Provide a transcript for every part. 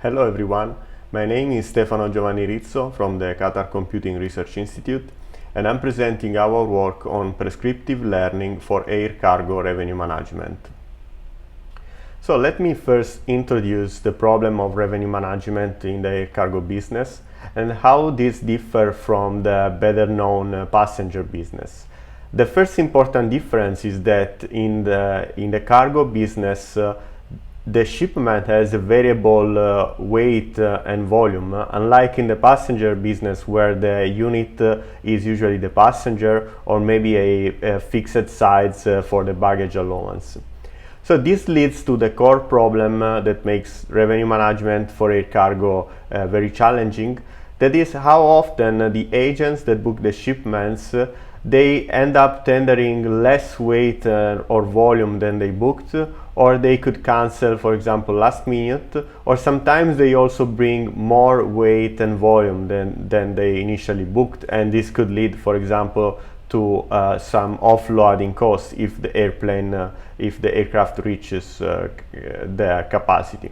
Hello everyone, my name is Stefano Giovanni Rizzo from the Qatar Computing Research Institute, and I'm presenting our work on prescriptive learning for air cargo revenue management. So let me first introduce the problem of revenue management in the air cargo business and how this differs from the better known passenger business. The first important difference is that in the cargo business, the shipment has a variable weight and volume, unlike in the passenger business where the unit is usually the passenger or maybe a fixed size for the baggage allowance. So this leads to the core problem that makes revenue management for air cargo very challenging. That is how often the agents that book the shipments they end up tendering less weight or volume than they booked, or they could cancel, for example, last minute, or sometimes they also bring more weight and volume than they initially booked, and this could lead, for example, to some offloading costs if the aircraft reaches the capacity.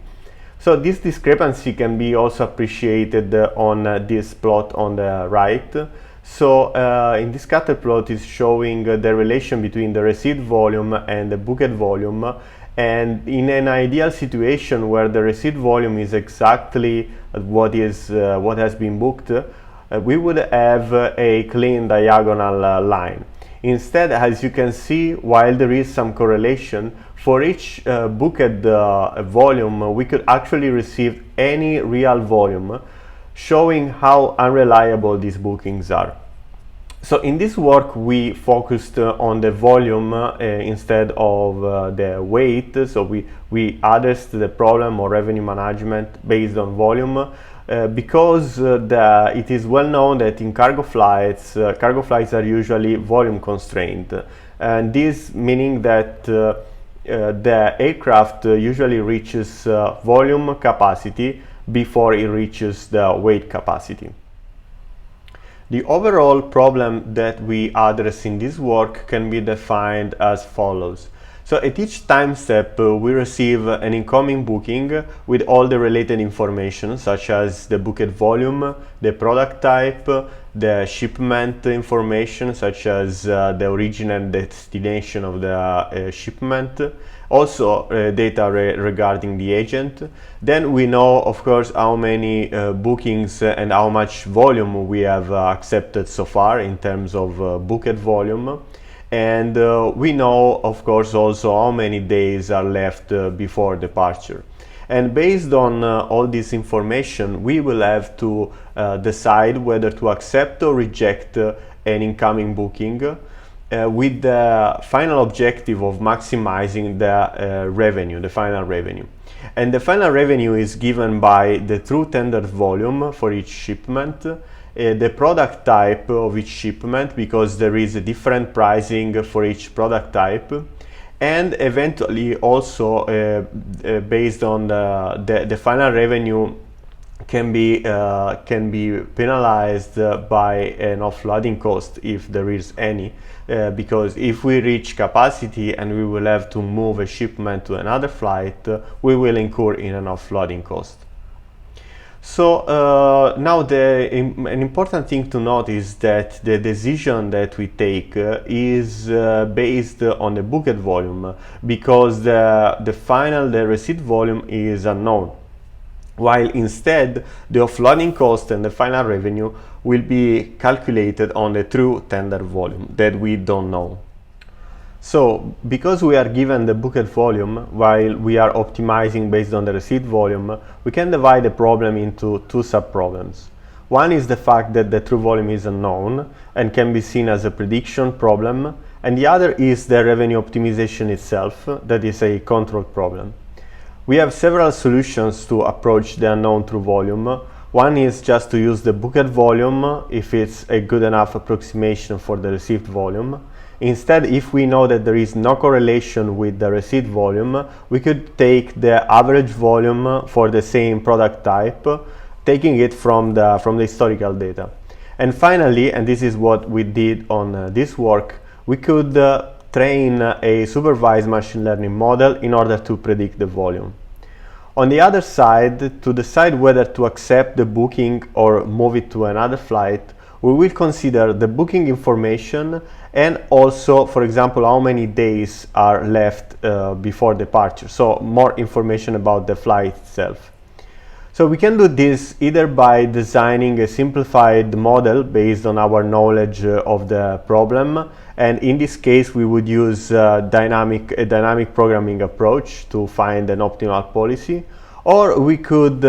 So this discrepancy can be also appreciated on this plot on the right. So in this scatter plot is showing the relation between the received volume and the booked volume, and in an ideal situation where the received volume is exactly what has been booked, we would have a clean diagonal line. Instead, as you can see, while there is some correlation, for each booked volume we could actually receive any real volume, showing how unreliable these bookings are. So in this work we focused on the volume instead of the weight. So we addressed the problem of revenue management based on volume because it is well known that in cargo flights are usually volume constrained, and this meaning that the aircraft usually reaches volume capacity before it reaches the weight capacity. The overall problem that we address in this work can be defined as follows. So at each time step we receive an incoming booking with all the related information, such as the booked volume, the product type, the shipment information, such as the origin and destination of the shipment, also data regarding the agent. Then we know, of course, how many bookings and how much volume we have accepted so far in terms of booked volume. And we know, of course, also how many days are left before departure. And based on all this information, we will have to decide whether to accept or reject an incoming booking with the final objective of maximizing the revenue, the final revenue. And the final revenue is given by the true tendered volume for each shipment, the product type of each shipment, because there is a different pricing for each product type, and eventually also based on the final revenue can be penalized by an offloading cost if there is any, because if we reach capacity and we will have to move a shipment to another flight, we will incur in an offloading cost. So now an important thing to note is that the decision that we take is based on the booked volume, because the receipt volume is unknown, while instead the offloading cost and the final revenue will be calculated on the true tender volume that we don't know. So because we are given the booked volume while we are optimizing based on the receipt volume, we can divide the problem into two sub-problems. One is the fact that the true volume is unknown and can be seen as a prediction problem, and the other is the revenue optimization itself, that is a control problem. We have several solutions to approach the unknown true volume. One is just to use the booked volume if it's a good enough approximation for the received volume. Instead, if we know that there is no correlation with the receipt volume, we could take the average volume for the same product type, taking it from the historical data. And finally, and this is what we did on this work, we could train a supervised machine learning model in order to predict the volume. On the other side, to decide whether to accept the booking or move it to another flight, we will consider the booking information and also, for example, how many days are left before departure. So more information about the flight itself. So we can do this either by designing a simplified model based on our knowledge of the problem, and in this case we would use a dynamic programming approach to find an optimal policy, or we could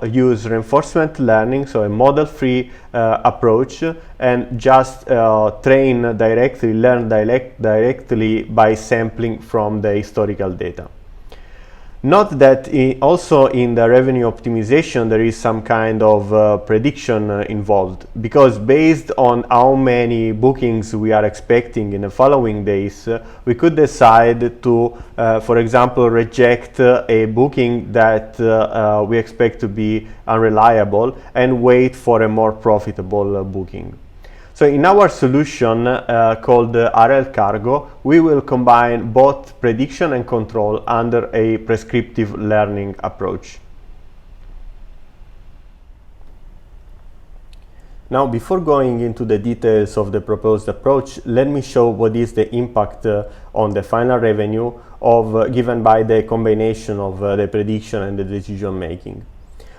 use reinforcement learning, so a model-free approach, and just learn directly by sampling from the historical data. Note that also in the revenue optimization there is some kind of prediction involved, because based on how many bookings we are expecting in the following days, we could decide to, for example, reject a booking that we expect to be unreliable and wait for a more profitable booking. So in our solution called RLCargo, we will combine both prediction and control under a prescriptive learning approach. Now, before going into the details of the proposed approach, let me show what is the impact on the final revenue given by the combination of the prediction and the decision making.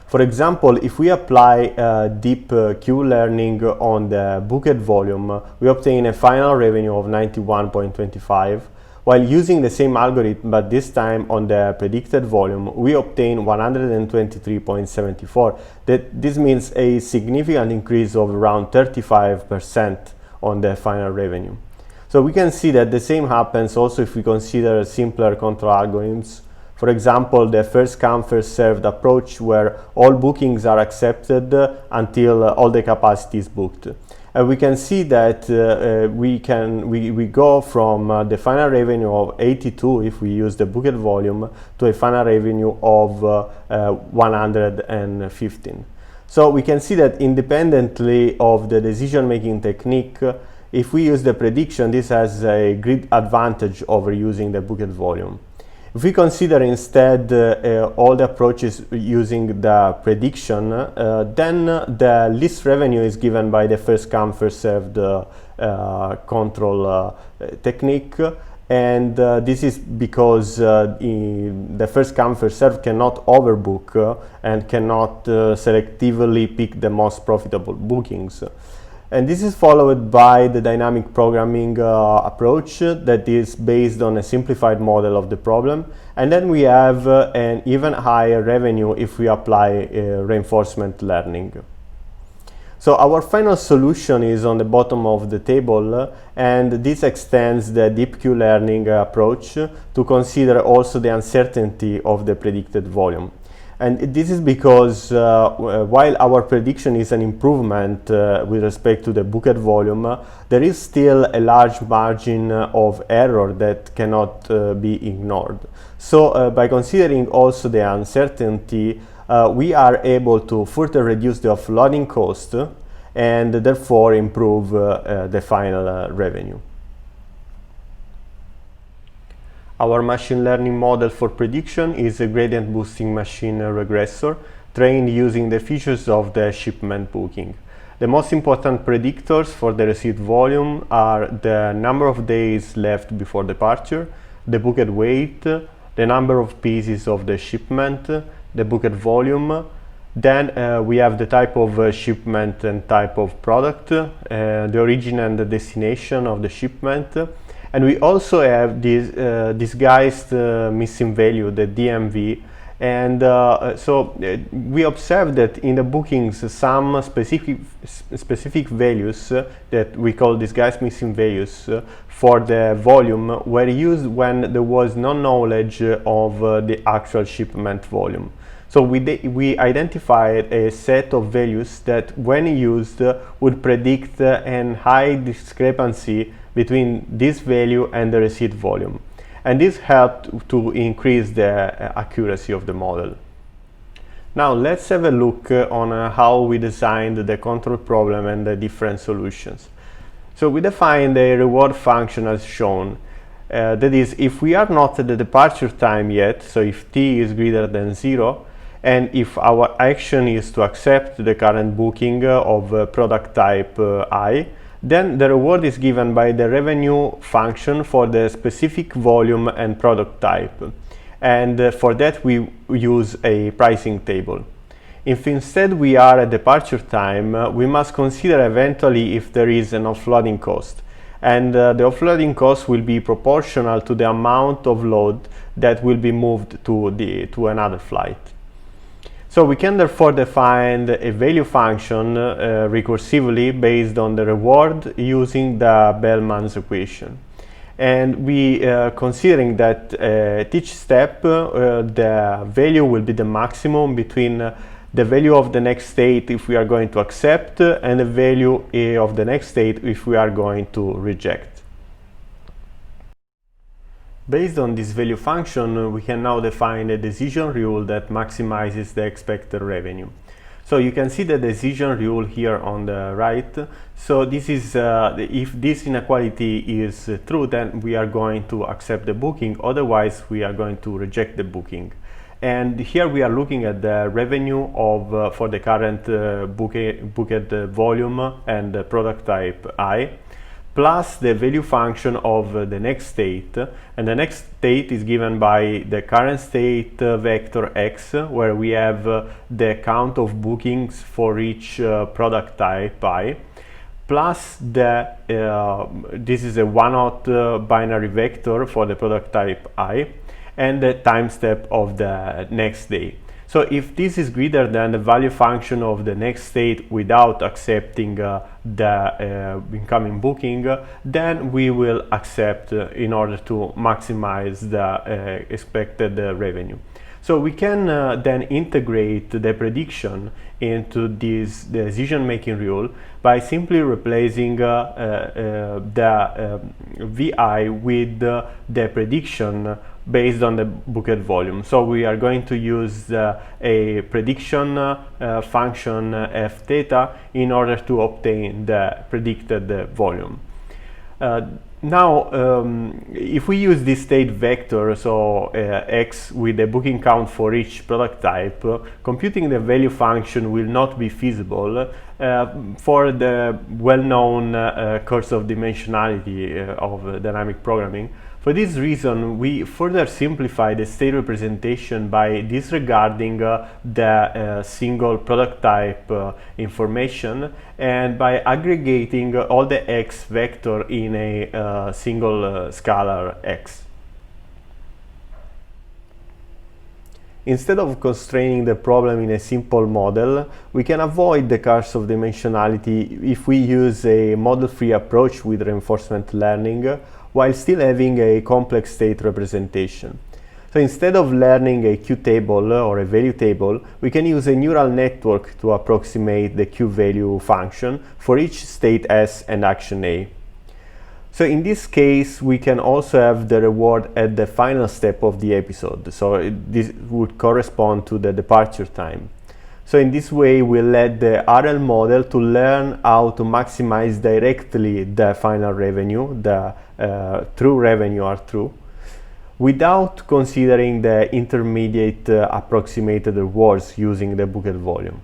For example, if we apply deep Q-learning on the booked volume, we obtain a final revenue of 91.25, while using the same algorithm but this time on the predicted volume, we obtain 123.74. This means a significant increase of around 35% on the final revenue. So we can see that the same happens also if we consider simpler control algorithms. For example, the first come first served approach, where all bookings are accepted until all the capacity is booked. And we can see that we go from the final revenue of 82 if we use the booked volume to a final revenue of 115. So we can see that independently of the decision-making technique, if we use the prediction, this has a great advantage over using the booked volume. If we consider instead all the approaches using the prediction, then the least revenue is given by the first come first served control technique, and this is because the first come first served cannot overbook and cannot selectively pick the most profitable bookings. And this is followed by the dynamic programming approach that is based on a simplified model of the problem. And then we have an even higher revenue if we apply reinforcement learning. So our final solution is on the bottom of the table, and this extends the deep Q-learning approach to consider also the uncertainty of the predicted volume. And this is because while our prediction is an improvement with respect to the booked volume, there is still a large margin of error that cannot be ignored. So by considering also the uncertainty, we are able to further reduce the offloading cost and therefore improve the final revenue. Our machine learning model for prediction is a gradient boosting machine regressor trained using the features of the shipment booking. The most important predictors for the received volume are the number of days left before departure, the booked weight, the number of pieces of the shipment, the booked volume. Then we have the type of shipment and type of product, the origin and the destination of the shipment. And we also have this disguised missing value, the DMV. And so we observe that in the bookings some specific values that we call disguised missing values for the volume were used when there was no knowledge of the actual shipment volume. So we identified a set of values that when used would predict a high discrepancy between this value and the received volume. And this helped to increase the accuracy of the model. Now let's have a look on how we designed the control problem and the different solutions. So we defined a reward function as shown. That is, if we are not at the departure time yet, so if t is greater than 0, and if our action is to accept the current booking of product type I, then the reward is given by the revenue function for the specific volume and product type. And for that we use a pricing table. If instead we are at departure time, we must consider eventually if there is an offloading cost. And the offloading cost will be proportional to the amount of load that will be moved to another flight. So we can therefore define a value function recursively based on the reward using the Bellman's equation. And we considering that at each step the value will be the maximum between the value of the next state if we are going to accept and the value of the next state if we are going to reject. Based on this value function, we can now define a decision rule that maximizes the expected revenue. So you can see the decision rule here on the right. So this is if this inequality is true, then we are going to accept the booking, otherwise we are going to reject the booking. And here we are looking at the revenue of for the current booked volume and product type I, plus the value function of the next state. And the next state is given by the current state vector x, where we have the count of bookings for each product type I, plus the this is a one-hot binary vector for the product type I, and the time step of the next day. So if this is greater than the value function of the next state without accepting the incoming booking, then we will accept in order to maximize the expected revenue. So we can then integrate the prediction into this decision-making rule by simply replacing the VI with the prediction based on the booked volume. So we are going to use a prediction function f theta in order to obtain the predicted volume. Now, if we use this state vector, so x with the booking count for each product type, computing the value function will not be feasible for the well-known curse of dimensionality of dynamic programming. For this reason, we further simplify the state representation by disregarding the single product type information and by aggregating all the x vector in a single scalar x. Instead of constraining the problem in a simple model, we can avoid the curse of dimensionality if we use a model-free approach with reinforcement learning, while still having a complex state representation. So instead of learning a Q table or a value table, we can use a neural network to approximate the Q value function for each state S and action A. So in this case, we can also have the reward at the final step of the episode. So this would correspond to the departure time. So in this way, we let the RL model to learn how to maximize directly the final revenue, the true revenue or true, without considering the intermediate approximated rewards using the booked volume.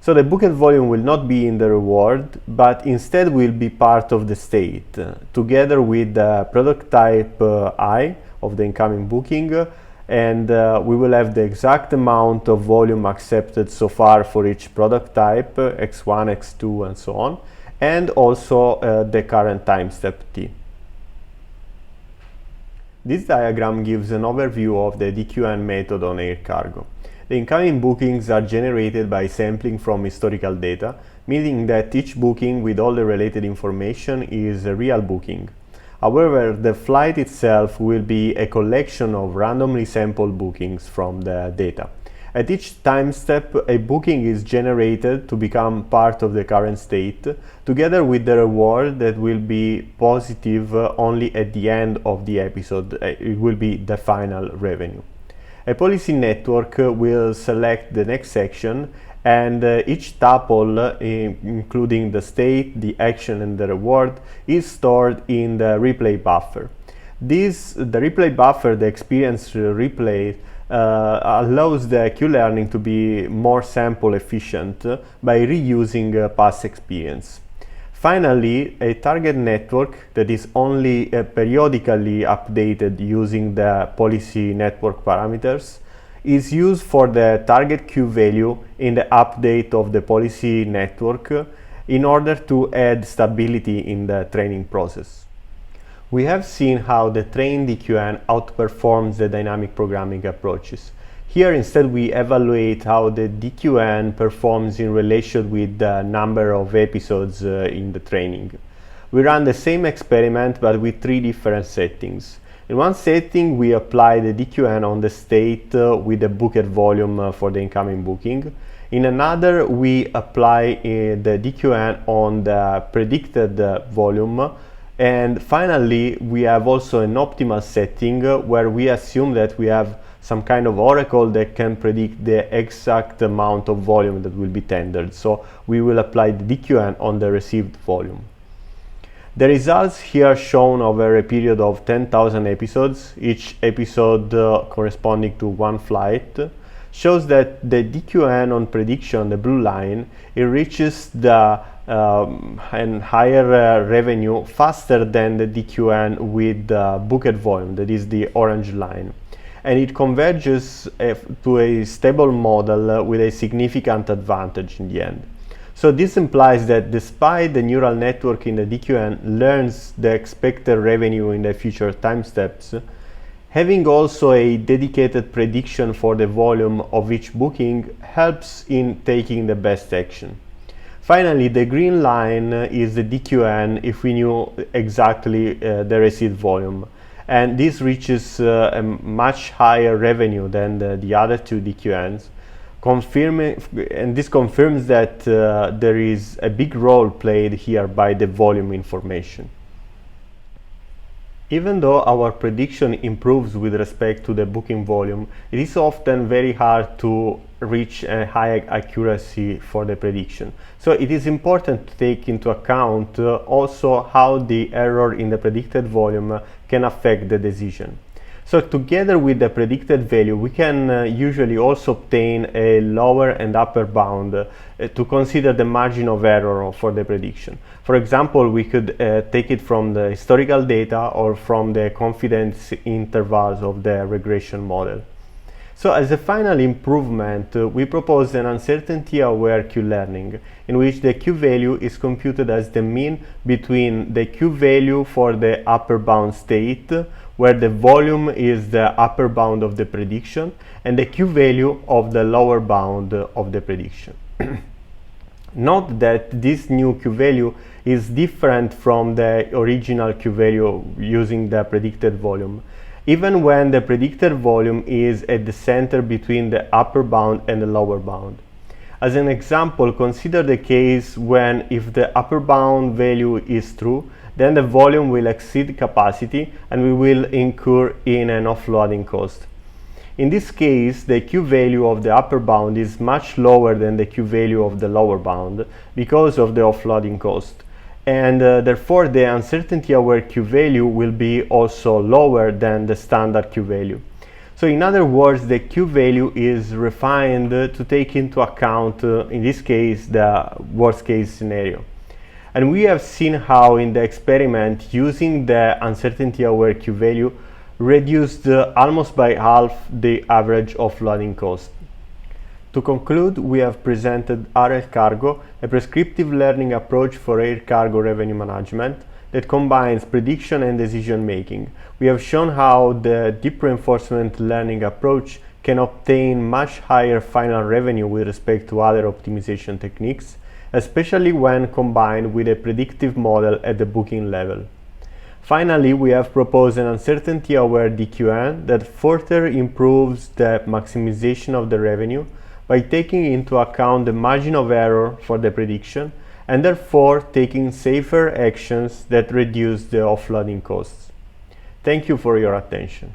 So the booked volume will not be in the reward, but instead will be part of the state, together with the product type I of the incoming booking, and we will have the exact amount of volume accepted so far for each product type, x1, x2, and so on, and also the current time step t. This diagram gives an overview of the DQN method on air cargo. The incoming bookings are generated by sampling from historical data, meaning that each booking with all the related information is a real booking. However, the flight itself will be a collection of randomly sampled bookings from the data. At each time step, a booking is generated to become part of the current state, together with the reward that will be positive only at the end of the episode. It will be the final revenue. A policy network will select the next section, and each tuple, including the state, the action, and the reward, is stored in the replay buffer. The replay buffer, the experience replay, allows the Q-learning to be more sample efficient by reusing past experience. Finally, a target network that is only periodically updated using the policy network parameters is used for the target Q value in the update of the policy network in order to add stability in the training process. We have seen how the trained DQN outperforms the dynamic programming approaches. Here instead we evaluate how the DQN performs in relation with the number of episodes in the training. We run the same experiment but with 3 different settings. In one setting we apply the DQN on the state with the booked volume for the incoming booking. In another we apply the DQN on the predicted volume. And finally, we have also an optimal setting where we assume that we have some kind of oracle that can predict the exact amount of volume that will be tendered. So we will apply the DQN on the received volume. The results here shown over a period of 10,000 episodes, each episode corresponding to 1 flight, shows that the DQN on prediction, the blue line, it reaches the and higher revenue faster than the DQN with the booked volume, that is the orange line. And it converges to a stable model with a significant advantage in the end. So this implies that despite the neural network in the DQN learns the expected revenue in the future time steps, having also a dedicated prediction for the volume of each booking helps in taking the best action. Finally, the green line is the DQN if we knew exactly the received volume. And this reaches a much higher revenue than the other 2 DQNs, and this confirms that there is a big role played here by the volume information. Even though our prediction improves with respect to the booking volume, it is often very hard to reach a high accuracy for the prediction. So it is important to take into account also how the error in the predicted volume can affect the decision. So together with the predicted value, we can usually also obtain a lower and upper bound to consider the margin of error for the prediction. For example, we could take it from the historical data or from the confidence intervals of the regression model. So as a final improvement, we propose an uncertainty-aware Q-learning, in which the Q-value is computed as the mean between the Q-value for the upper bound state, where the volume is the upper bound of the prediction, and the Q-value of the lower bound of the prediction. Note that this new Q-value is different from the original Q-value using the predicted volume, even when the predicted volume is at the center between the upper bound and the lower bound. As an example, consider the case when if the upper bound value is true, then the volume will exceed capacity and we will incur in an offloading cost. In this case, the Q-value of the upper bound is much lower than the Q-value of the lower bound because of the offloading cost. And therefore the uncertainty-aware Q-value will be also lower than the standard Q-value. So in other words, the Q-value is refined to take into account, in this case, the worst-case scenario. And we have seen how in the experiment using the uncertainty-aware Q-value reduced almost by half the average offloading cost. To conclude, we have presented RLCargo, a prescriptive learning approach for air cargo revenue management that combines prediction and decision making. We have shown how the deep reinforcement learning approach can obtain much higher final revenue with respect to other optimization techniques, especially when combined with a predictive model at the booking level. Finally, we have proposed an uncertainty-aware DQN that further improves the maximization of the revenue by taking into account the margin of error for the prediction and therefore taking safer actions that reduce the offloading costs. Thank you for your attention.